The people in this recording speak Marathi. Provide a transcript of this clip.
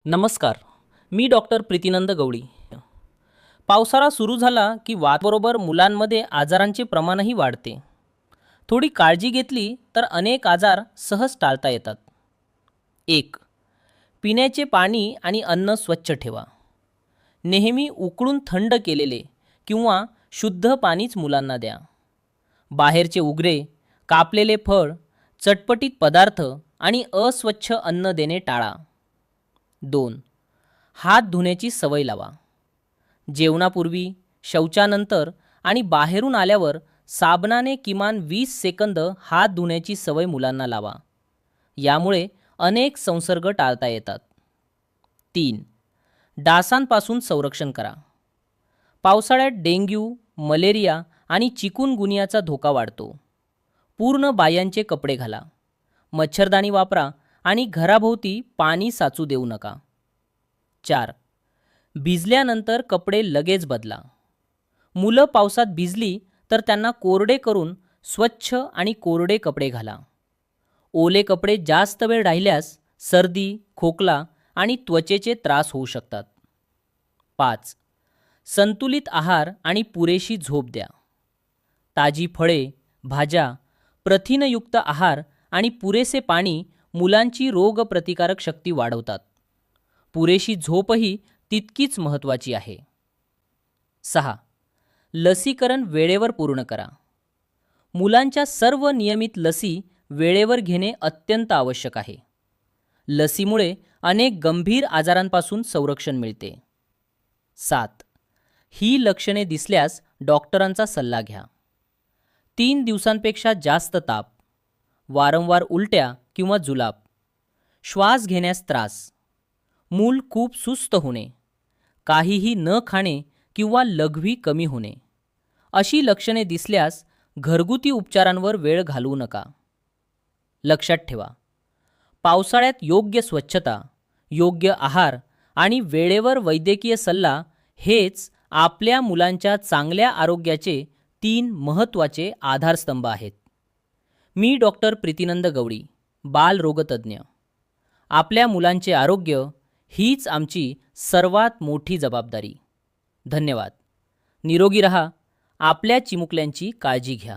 नमस्कार. मी डॉक्टर प्रीतिनंद गवळी. पावसाळा सुरू झाला की वाताबरोबर मुलांमध्ये आजारांचे प्रमाणही वाढते. थोडी काळजी घेतली तर अनेक आजार सहज टाळता येतात. 1. पिण्याचे पाणी आणि अन्न स्वच्छ ठेवा. नेहमी उकळून थंड केलेले किंवा शुद्ध पाणीच मुलांना द्या. बाहेरचे उग्रे, कापलेले फळ, चटपटीत पदार्थ आणि अस्वच्छ अन्न देणे टाळा. 2. हात धुण्याची सवय लावा. जेवणापूर्वी, शौचानंतर आणि बाहेरून आल्यावर साबणाने किमान 20 सेकंद हात धुण्याची सवय मुलांना लावा. यामुळे अनेक संसर्ग टाळता येतात. 3. डासांपासून संरक्षण करा. पावसाळ्यात डेंग्यू, मलेरिया आणि चिकुनगुनियाचा धोका वाढतो. पूर्ण बाह्यांचे कपडे घाला. मच्छरदाणी वापरा आणि घराभोवती पाणी साचू देऊ नका. 4. भिजल्यानंतर कपडे लगेच बदला. मुलं पावसात भिजली तर त्यांना कोरडे करून स्वच्छ आणि कोरडे कपडे घाला. ओले कपडे जास्त वेळ राहिल्यास सर्दी, खोकला आणि त्वचेचे त्रास होऊ शकतात. 5. संतुलित आहार आणि पुरेशी झोप द्या. ताजी फळे, भाज्या, प्रथिनयुक्त आहार आणि पुरेसे पाणी मुलांची रोगप्रतिकारक शक्ती वाढवतात. पुरेशी झोपही तितकीच महत्त्वाची आहे. 6. लसीकरण वेळेवर पूर्ण करा. मुलांच्या सर्व नियमित लसी वेळेवर घेणे अत्यंत आवश्यक आहे. लसीमुळे अनेक गंभीर आजारांपासून संरक्षण मिळते. 7. ही लक्षणे दिसल्यास डॉक्टरांचा सल्ला घ्या. 3 दिवसांपेक्षा जास्त ताप, वारंवार उलट्या किंवा जुलाब, श्वास घेण्यास त्रास, मूल खूप सुस्त होणे, काहीही न खाणे किंवा लघवी कमी होणे अशी लक्षणे दिसल्यास घरगुती उपचारांवर वेळ घालवू नका. लक्षात ठेवा, पावसाळ्यात योग्य स्वच्छता, योग्य आहार आणि वेळेवर वैद्यकीय सल्ला हेच आपल्या मुलांच्या चांगल्या आरोग्याचे 3 महत्त्वाचे आधारस्तंभ आहेत. मी डॉक्टर प्रीतिनंद गवळी, बालरोगतज्ञ. आपल्या मुलांचे आरोग्य हीच आमची सर्वात मोठी जबाबदारी. धन्यवाद. निरोगी रहा. आपल्या चिमुकल्यांची काळजी घ्या.